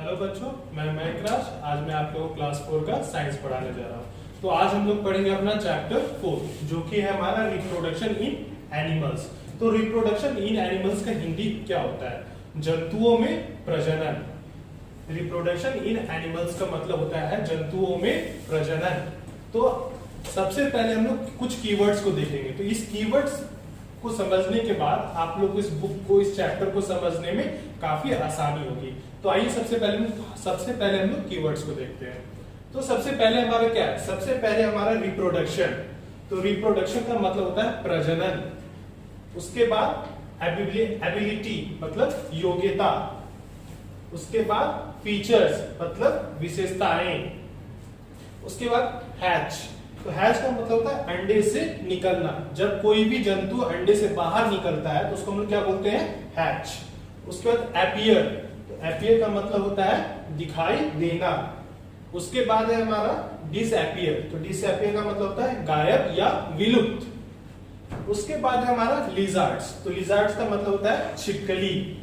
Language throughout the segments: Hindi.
हेलो बच्चों, मैं मयंकराज। आज मैं आप लोगों को क्लास 4 का साइंस पढ़ाने जा रहा हूँ। तो आज हम लोग पढ़ेंगे अपना चैप्टर 4 जो कि है हमारा रिप्रोडक्शन इन एनिमल्स। तो रिप्रोडक्शन इन एनिमल्स का हिंदी क्या होता है? जंतुओं में प्रजनन। रिप्रोडक्शन इन एनिमल्स का मतलब होता है जंतुओं में प्रजनन। तो सबसे पहले हम लोग कुछ कीवर्ड्स को देखेंगे। तो इस कीवर्ड्स को समझने के बाद आप लोग इस बुक को, इस चैप्टर को समझने में काफी आसानी होगी। तो आइए सबसे पहले हम लोग कीवर्ड्स को देखते हैं। तो सबसे पहले हमारा क्या है? सबसे पहले हमारा रिप्रोडक्शन। तो रिप्रोडक्शन का मतलब होता है प्रजनन। उसके बाद एबिलिटी मतलब योग्यता। उसके बाद फीचर्स मतलब विशेषताएं। उसके बाद हैच। तो हैच का मतलब होता है अंडे से निकलना। जब कोई भी जंतु अंडे से बाहर निकलता है तो उसको हम लोग क्या बोलते हैं? हैच। उसके बाद एपियर। तो एपियर का मतलब होता है दिखाई देना। उसके बाद है हमारा डिसएपियर। तो डिसएपियर का मतलब होता है गायब या विलुप्त। उसके बाद है हमारा लिजार्ड्स। तो लिजार्ड्स का मतलब होता है छिपकली।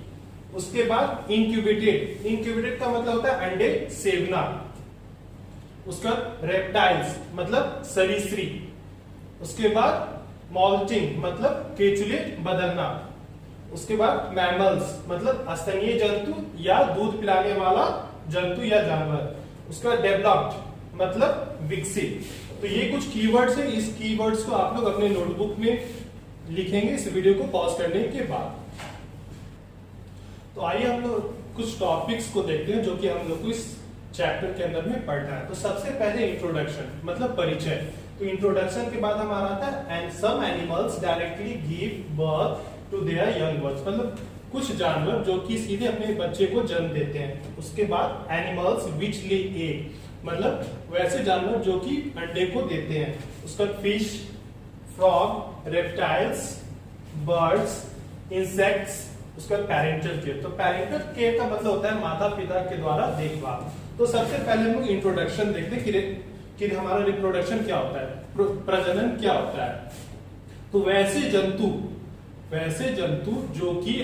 उसके बाद इंक्यूबेटेड। इंक्यूबेटेड का मतलब होता है अंडे सेवना। उसका रेप्टाइल्स मतलब सरीसृप। उसके बाद मॉल्टिंग मतलब केचुले बदलना। उसके बाद मैमल्स मतलब स्तनीय जंतु या दूध पिलाने वाला जंतु या जानवर। उसके बाद डेवलप्ड मतलब विकसित। तो ये कुछ कीवर्ड्स है। इस कीवर्ड्स को आप लोग अपने नोटबुक में लिखेंगे इस वीडियो को पॉज करने के बाद। तो आइए हम लोग कुछ टॉपिक्स को देखते हैं जो कि हम लोग को इस चैप्टर के अंदर में पढ़ना है। तो सबसे पहले इंट्रोडक्शन मतलब परिचय। तो इंट्रोडक्शन के बाद हमारा आता है and some animals directly give birth to their young ones. मतलब कुछ जानवर जो कि सीधे अपने बच्चे को जन्म देते हैं। उसके बाद एनिमल्स विच ले एग मतलब वैसे जानवर जो कि अंडे को देते हैं। उसका fish, frog, reptiles, birds, insects. उसका पेरेंटल केयर। तो पेरेंटल केयर का मतलब होता है माता पिता के द्वारा देखभाल। तो सबसे पहले हम लोग इंट्रोडक्शन देखते हैं कि हमारा रिप्रोडक्शन क्या होता है, प्रजनन क्या होता है। तो वैसे जंतु जो कि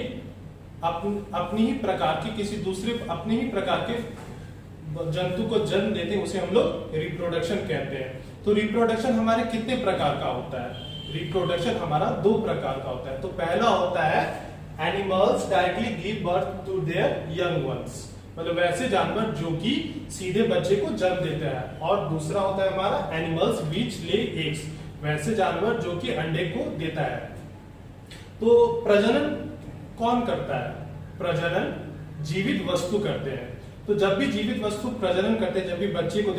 अपनी ही प्रकार के किसी दूसरे अपने ही प्रकार के जंतु को जन्म देते हैं उसे हम लोग रिप्रोडक्शन कहते हैं। तो रिप्रोडक्शन हमारे कितने प्रकार का होता है? रिप्रोडक्शन हमारा 2 प्रकार का होता है। तो पहला होता है animals directly give birth to their young ones मतलब वैसे जानवर जो कि सीधे बच्चे को जन्म देते हैं। और दूसरा होता है हमारा एनिमल्स विच ले एग्स वैसे जानवर जो कि अंडे को देता है। तो प्रजनन कौन करता है? प्रजनन जीवित वस्तु करते हैं। तो जब भी जीवित वस्तु प्रजनन करते हैं, जब भी बच्चे को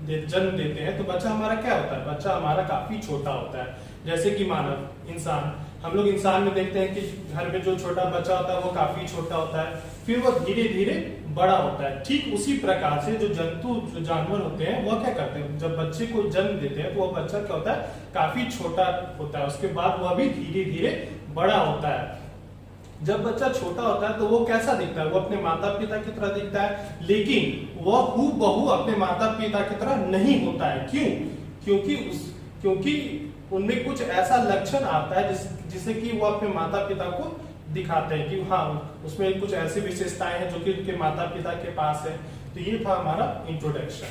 जन्म देते हैं तो बच्चा हमारा क्या होता है? बच्चा हमारा काफी छोटा होता है। जैसे कि मानव इंसान, हम लोग इंसान में देखते हैं कि घर में जो छोटा बच्चा होता है वो काफी छोटा होता है, फिर वो धीरे धीरे बड़ा होता है। ठीक उसी प्रकार से जो जानवर होते हैं वो क्या करते हैं? जब बच्चे को जन्म देते हैं तो वो बच्चा क्या होता है? काफी छोटा होता है। उसके बाद वह भी धीरे धीरे बड़ा होता है। जब बच्चा छोटा होता है तो वो कैसा दिखता है? वो अपने माता पिता की तरह दिखता है, लेकिन वह हूबहू अपने माता पिता की तरह नहीं होता है। क्यों? क्योंकि उनमें कुछ ऐसा लक्षण आता है जिससे कि वो अपने माता पिता को दिखाते हैं कि हाँ उसमें कुछ ऐसी विशेषताएं हैं जो कि उनके माता पिता के पास है। तो ये था हमारा इंट्रोडक्शन।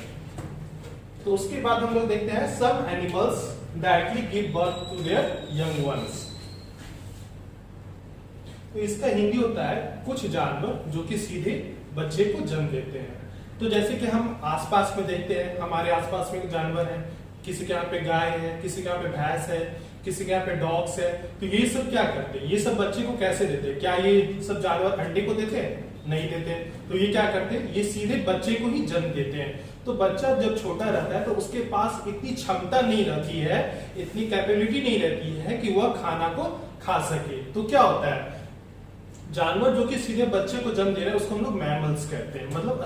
तो उसके बाद हम लोग देखते हैं some animals directly give birth to their young ones. तो इसका हिंदी होता है कुछ जानवर जो कि सीधे बच्चे को जन्म देते हैं। तो जैसे कि हम आसपास में देखते हैं, हमारे आसपास में जानवर हैं, किसी के यहाँ पे गाय है, किसी के यहाँ पे भैंस है, किसी के यहाँ पे डॉग्स है। तो ये सब क्या करते हैं? ये सब बच्चे को कैसे देते हैं? क्या ये सब जानवर अंडे को देते हैं? नहीं देते। तो ये क्या करते हैं? ये सीधे बच्चे को ही जन्म देते हैं। तो बच्चा जब छोटा रहता है तो उसके पास इतनी क्षमता नहीं रहती है, इतनी कैपेबिलिटी नहीं रहती है कि वह खाना को खा सके। तो क्या होता है? जानवर जो कि सीधे बच्चे को जन्म दे रहे हैं उसको हम लोग मैमल्स कहते हैं, मतलब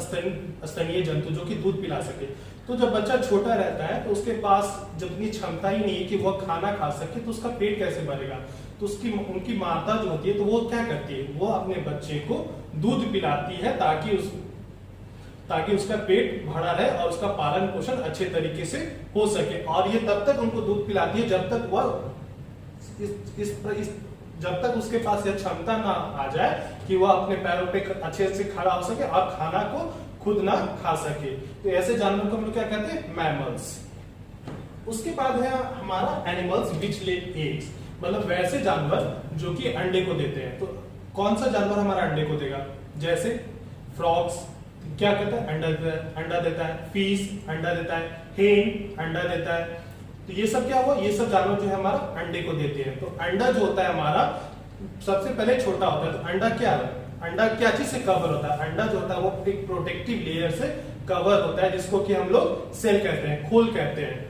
स्तनीय जंतु जो कि दूध पिला सके। तो जब बच्चा छोटा रहता है तो उसके पास जब इतनी क्षमता ही नहीं है कि वह खाना खा सके तो उसका पेट कैसे भरेगा? तो उनकी माता जो होती है तो वो क्या करती है? वो अपने बच्चे को दूध पिलाती है ताकि उसका पेट भरा रहे और उसका पालन पोषण अच्छे तरीके से हो सके। और ये तब तक उनको दूध पिलाती है जब तक वह जब तक उसके पास यह क्षमता ना आ जाए कि वह अपने पैरों पे अच्छे से खड़ा हो सके और खाना को खुद ना खा सके। तो ऐसे जानवर को हम लोग क्या कहते हैं, मैमल्स। उसके बाद है हमारा एनिमल्स विच ले एग्स, मतलब वैसे जानवर जो कि अंडे को देते हैं। तो कौन सा जानवर हमारा अंडे को देगा, जैसे फ्रॉग्स क्या कहता है, अंडा देता है। फिश अंडा देता है। हेन अंडा देता है। तो ये सब क्या हुआ, ये सब जानवर जो है हमारा अंडे को देते हैं। तो अंडा जो होता है हमारा सबसे पहले छोटा होता है। तो अंडा क्या है, अंडा क्या चीज से कवर होता है, अंडा जो होता है वो एक प्रोटेक्टिव लेयर से कवर होता है, जिसको कि हम लोग सेल कहते हैं, खोल कहते हैं।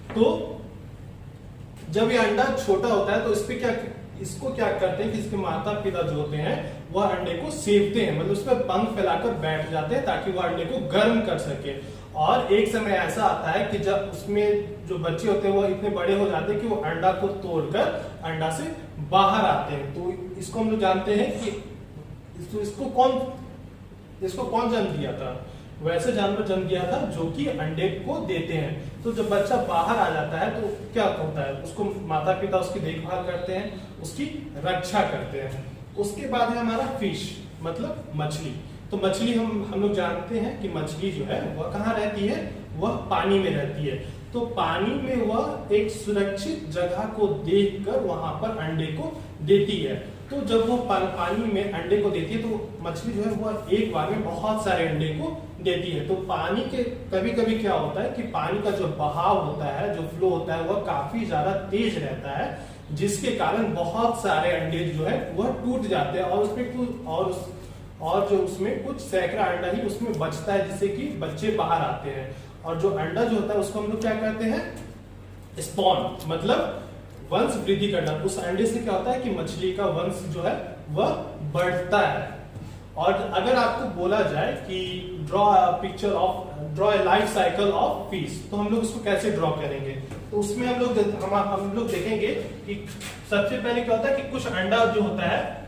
तो जब ये अंडा छोटा होता है तो इसको क्या करते हैं कि इसके माता पिता जो होते हैं वह अंडे को सेवते हैं, मतलब उस पर पंख फैलाकर बैठ जाते हैं ताकि वह अंडे को गर्म कर सके। और एक समय ऐसा आता है कि जब उसमें जो बच्चे होते हैं वो इतने बड़े हो जाते हैं कि वो अंडा को तोड़कर अंडा से बाहर आते हैं। तो इसको हम लोग जानते हैं कि इसको कौन जन्म दिया था, वैसे जानवर जन्म दिया था जो कि अंडे को देते हैं। तो जब बच्चा बाहर आ जाता है तो क्या होता है, उसको माता पिता उसकी देखभाल करते हैं, उसकी रक्षा करते हैं। उसके बाद है हमारा फिश, मतलब मछली। तो मछली हम लोग जानते हैं कि मछली जो है वह कहाँ रहती है, वह पानी में रहती है। तो पानी में वह एक सुरक्षित जगह को देखकर वहां पर अंडे को देती है। तो जब वो पानी में अंडे को देती है तो मछली जो है वह एक बार में बहुत सारे अंडे को देती है। तो पानी के कभी कभी क्या होता है कि पानी का जो बहाव होता है, जो फ्लो होता है, वह काफी ज्यादा तेज रहता है, जिसके कारण बहुत सारे अंडे जो है वह टूट जाते हैं और उसमें और जो उसमें कुछ सैकड़ा अंडा ही उसमें बचता है, जिससे कि बच्चे बाहर आते हैं। और जो अंडा जो होता है उसको हम लोग क्या कहते हैं, स्पॉन, मतलब वंश वृद्धि करना। उस अंडे से क्या होता है कि मछली का वंश जो है वह बढ़ता है। और अगर आपको बोला जाए कि draw a life cycle of fish, तो हम लोग उसको कैसे ड्रॉ करेंगे। तो उसमें हम लोग देखेंगे कि सबसे पहले क्या होता है कि कुछ अंडा जो होता है,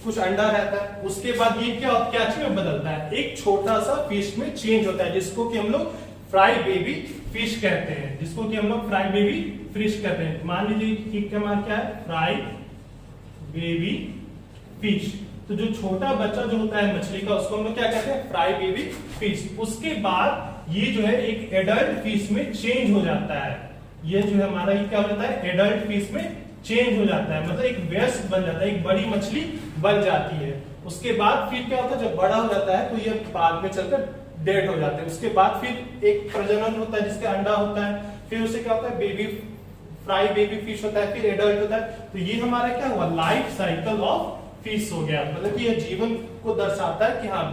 कुछ अंडा रहता है, उसके बाद ये क्या में बदलता है, एक छोटा सा फिश में चेंज होता है, जिसको कि हम लोग फ्राई बेबी फिश कहते हैं, जिसको कि हम लोग फ्राई बेबी फिश कहते हैं। मान लीजिए कि क्या है, फ्राई बेबी फिश। तो जो छोटा बच्चा जो होता है मछली का, उसको हम लोग क्या कहते हैं, फ्राई बेबी फिश। उसके बाद ये जो है एक एडल्ट फिश में चेंज हो जाता है। ये जो है हमारा ये क्या हो जाता है, एडल्ट फिश में चेंज हो जाता है, मतलब एक वयस्क बन जाता है, एक बड़ी मछली बन जाती है। उसके बाद फिर क्या होता है, जब बड़ा हो जाता है तो ये बाद में चलकर डेड हो जाते हैं। उसके बाद फिर एक प्रजनन होता है जिसके अंडा होता है, फिर उसे क्या होता है, फ्राई बेबी फिश होता है, फिर एडल्ट होता है। तो ये हमारा क्या हुआ, लाइफ साइकिल ऑफ फिश हो गया। मतलब कि यह जीवन को दर्शाता है कि हाँ,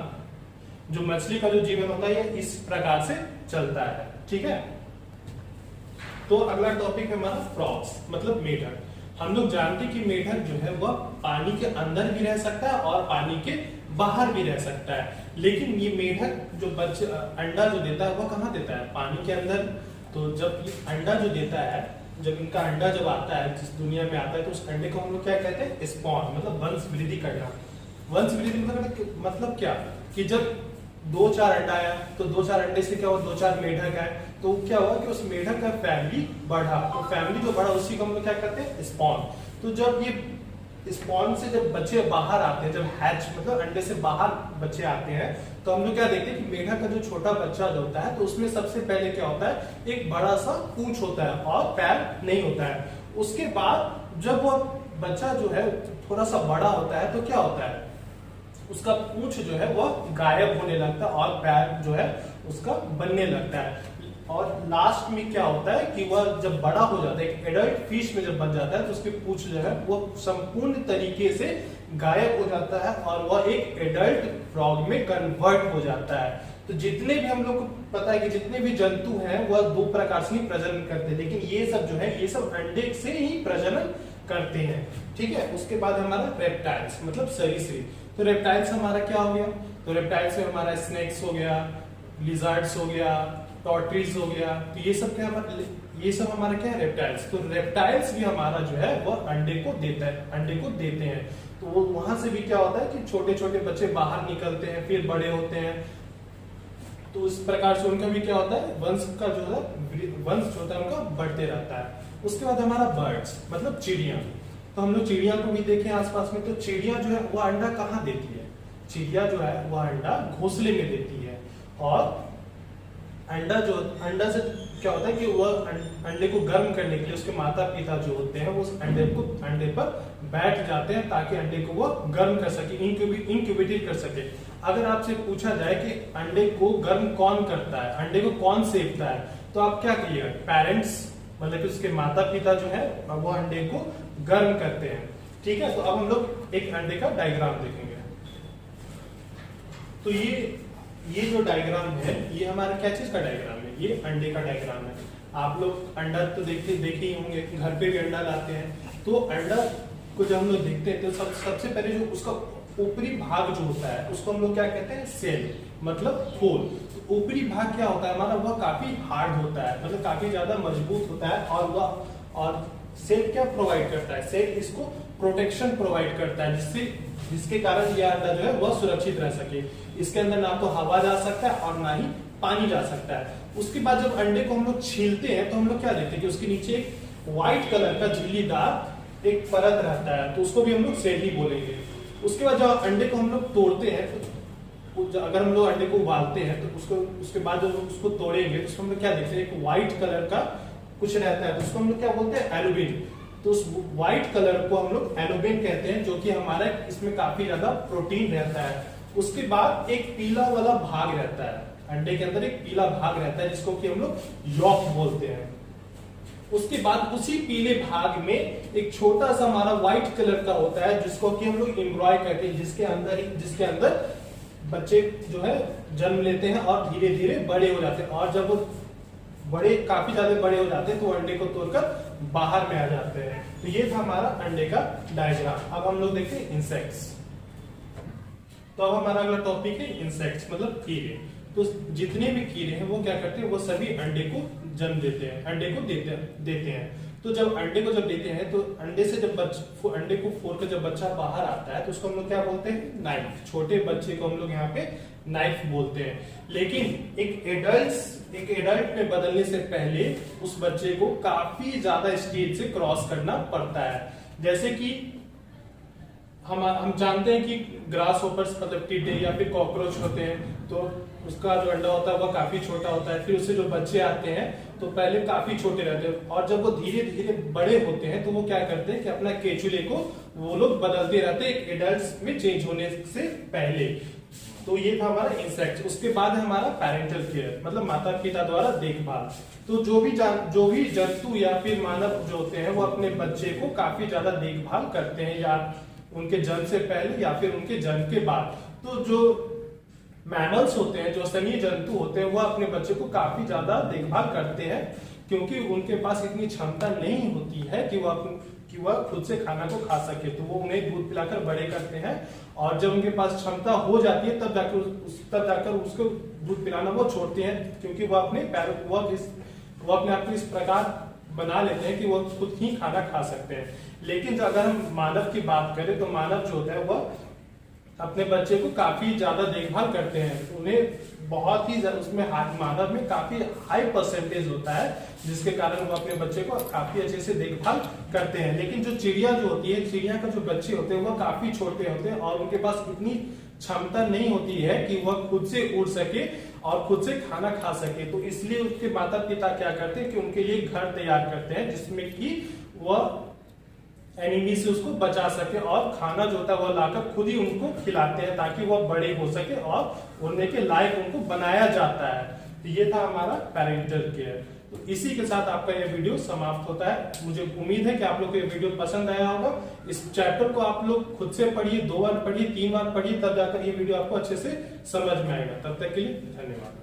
जो मछली का जो जीवन होता है ये इस प्रकार से चलता है। ठीक है, तो अगला टॉपिक है हमारा फ्रॉग्स, मतलब मेढक। हम लोग जानते हैं कि मेढक जो है वह पानी के अंदर भी रह सकता है और पानी के बाहर भी रह सकता है। लेकिन ये मेढक जो अंडा जो देता है वह कहाँ देता है, पानी के अंदर। तो जब ये अंडा जो देता है, जब इनका अंडा जब आता है, जिस दुनिया में आता है, तो उस अंडे को हम लोग क्या कहते हैं, स्पॉन, मतलब वंश वृद्धि करना। वंश वृद्धि मतलब क्या, कि जब 2-4 अंडा आया तो 2-4 अंडे से क्या हुआ, 2-4 मेढक आए, तो क्या हुआ कि उस मेढक का फैमिली बढ़ा। तो फैमिली जो बढ़ा उसी को हम लोग क्या कहते हैं, स्पॉन। तो जब ये स्पॉन से जब बच्चे बाहर आते हैं, जब हैच मतलब अंडे से बाहर बच्चे आते हैं, तो हम लोग क्या देखते हैं कि मेढक का जो छोटा बच्चा जो होता है, तो उसमें सबसे पहले क्या होता है, एक बड़ा सा पूंछ होता है और पैर नहीं होता है। उसके बाद जब वो बच्चा जो है थोड़ा सा बड़ा होता है तो क्या होता है, उसका पूंछ जो है वह गायब होने लगता है और पैर जो है उसका बनने लगता है। और लास्ट में क्या होता है कि वह जब बड़ा हो जाता है, एक एडल्ट फिश में जब बन जाता है, तो उसकी पूंछ जो है वो संपूर्ण तरीके से गायब हो जाता है और वह एक एडल्ट फ्रॉग में कन्वर्ट हो जाता है। तो जितने भी हम लोग को पता है कि जितने भी जंतु हैं वह 2 प्रकार से ही प्रजनन करते हैं, लेकिन ये सब जो है ये सब अंडे से ही प्रजनन करते हैं। ठीक है, उसके बाद हमारा रेप्टाइल्स, मतलब सरीसृप। तो रेप्टाइल्स हमारा क्या हो गया, तो रेप्टाइल्स में हमारा स्नेक्स हो गया, लिजर्ड्स हो गया, टॉर्टोइज हो गया। तो ये सब क्या है, रेप्टाइल्स। तो रेप्टाइल्स भी हमारा जो है वह अंडे को देते हैं। तो वो वहां से भी क्या होता है कि छोटे छोटे बच्चे बाहर निकलते हैं, फिर बड़े होते हैं। तो इस प्रकार से उनका भी क्या होता है, वंश जो होता है उनका बढ़ते रहता है। उसके बाद हमारा बर्ड्स, मतलब चिड़िया। तो हम लोग चिड़िया को भी देखें आसपास में, तो चिड़िया जो है वो अंडा कहाँ देती है? चिड़िया जो है वो अंडा घोंसले में देती है। और अंडा से क्या होता है कि वह अंडे को गर्म करने के लिए उसके माता पिता जो होते हैं वो उस अंडे पर बैठ जाते हैं ताकि अंडे को वो गर्म कर सके, इंक्यूबेट कर सके। अगर आपसे पूछा जाए कि अंडे को गर्म कौन करता है, अंडे को कौन सेकता है, तो आप क्या कहिएगा? पेरेंट्स, मतलब कि उसके माता पिता जो है वो अंडे को गर्म करते हैं। ठीक है, तो अब हम लोग एक अंडे का डायग्राम देखेंगे। तो ये जो डायग्राम है ये हमारा क्या चीज का डायग्राम है? ये अंडे का डायग्राम है। आप लोग अंडा तो देखे ही होंगे, घर पे भी अंडा लाते हैं। तो अंडा को जब हम लोग देखते हैं तो सबसे पहले जो उसका ऊपरी भाग जो होता है उसको हम लोग क्या कहते हैं? सेल, मतलब खोल। तो ऊपरी भाग क्या होता है हमारा? वह काफी हार्ड होता है, मतलब काफी ज्यादा मजबूत होता है। और सेल क्या प्रोवाइड करता है? सेल इसको प्रोटेक्शन प्रोवाइड करता है, जिसके कारण यह अंडा जो है वह सुरक्षित रह सके। इसके अंदर ना तो हवा जा सकता है और ना ही पानी जा सकता है। उसके बाद जब अंडे को हम लोग छीलते हैं तो हम लोग क्या देखते हैं कि उसके नीचे एक व्हाइट कलर का झिल्लीदार एक परत रहता है, तो उसको भी हम लोग सेल ही बोलेंगे। उसके बाद जब अंडे को हम लोग तोड़ते हैं, तो अगर हम लोग अंडे को उबालते हैं तो उसके बाद जब उसको तोड़ेंगे तो उसको हम लोग क्या देखते हैं? एक व्हाइट कलर का कुछ रहता है, तो उसको हम लोग क्या बोलते हैं? एलुबिन। तो उस व्हाइट कलर को हम लोग एलुबिन कहते हैं, जो कि हमारा इसमें काफी ज्यादा प्रोटीन रहता है। उसके बाद एक पीला वाला भाग रहता है, अंडे के अंदर एक पीला भाग रहता है जिसको कि हम लोग यॉक बोलते हैं। उसके बाद उसी पीले भाग में एक छोटा सा हमारा व्हाइट कलर का होता है जिसको कि हम लोग एम्ब्रॉय कहते हैं, जिसके अंदर बच्चे जो है जन्म लेते हैं और धीरे धीरे बड़े हो जाते हैं। और जब वो काफी ज्यादा बड़े हो जाते हैं तो अंडे को तोड़कर बाहर में आ जाते हैं। तो ये था हमारा अंडे का डायग्राम। अब हम लोग देखते हैं इंसेक्ट्स। तो अब हमारा अगला टॉपिक है इंसेक्ट्स, मतलब कीड़े। तो जितने भी कीड़े हैं वो क्या करते हैं? वो सभी अंडे को जन्म देते हैं, अंडे को देते हैं। तो जब अंडे को देते हैं तो अंडे से जब अंडे को फोड़कर जब बच्चा बाहर आता है तो उसको हम लोग क्या बोलते हैं? नाइफ। छोटे बच्चे को हम लोग यहाँ पे नाइफ बोलते हैं। लेकिन एक एडल्ट में बदलने से पहले उस बच्चे को काफी ज्यादा स्टेज से क्रॉस करना पड़ता है। जैसे कि हम जानते हैं कि ग्रास होपर्स, मतलब कीड़े या फिर कॉकरोच होते हैं, तो उसका जो अंडा होता है वह काफी छोटा होता है। फिर उससे जो बच्चे आते हैं तो पहले काफी छोटे रहते हैं, और जब वो धीरे धीरे बड़े होते हैं तो वो क्या करते हैं कि अपना केचुले को वो लोग बदलते रहते हैं एक एडल्ट में चेंज होने से पहले। तो ये था हमारा इंसेक्ट। उसके बाद है हमारा पेरेंटल केयर, मतलब माता पिता द्वारा देखभाल। तो जो भी जंतु या फिर मानव जो होते हैं वो अपने बच्चे को काफी ज्यादा देखभाल करते हैं, या उनके जन्म से पहले या फिर उनके जन्म के बाद। तो जो मैमल्स होते हैं, जो स्तनीय जंतु होते हैं, वह अपने बच्चे को काफी ज्यादा देखभाल करते हैं, क्योंकि उनके पास इतनी क्षमता नहीं होती है कि वह खुद से खाना को खा सके। तो वो उन्हें दूध पिलाकर बड़े करते हैं, और जब उनके पास क्षमता हो जाती है तब जाकर उसको दूध पिलाना वो छोड़ते हैं, क्योंकि वह अपने आप को इस प्रकार बना लेते हैं कि वो खुद ही खाना खा सकते हैं। लेकिन अगर हम मानव की बात करें तो मानव जो होता है वह अपने बच्चे को काफी ज्यादा देखभाल करते हैं। उन्हें बहुत ही उसमें मानव में काफी हाई परसेंटेज होता है, जिसके कारण वो अपने बच्चे को काफी अच्छे से देखभाल करते हैं। लेकिन जो चिड़िया जो होती है, चिड़िया का जो बच्चे होते हैं वो काफी छोटे होते हैं, और उनके पास इतनी क्षमता नहीं होती है कि वह खुद से उड़ सके और खुद से खाना खा सके। तो इसलिए उसके माता पिता क्या करते हैं कि उनके लिए घर तैयार करते हैं, जिसमें कि वह एनिमी से उसको बचा सके, और खाना जो होता है वह लाकर खुद ही उनको खिलाते हैं ताकि वह बड़े हो सके, और उड़ने के लायक उनको बनाया जाता है। तो ये था हमारा पेरेंटल केयर। तो इसी के साथ आपका ये वीडियो समाप्त होता है। मुझे उम्मीद है कि आप लोग को ये वीडियो पसंद आया होगा। इस चैप्टर को आप लोग खुद से पढ़िए, 2 बार पढ़िए, 3 बार पढ़िए, तब जाकर ये वीडियो आपको अच्छे से समझ में आएगा। तब तक के लिए धन्यवाद।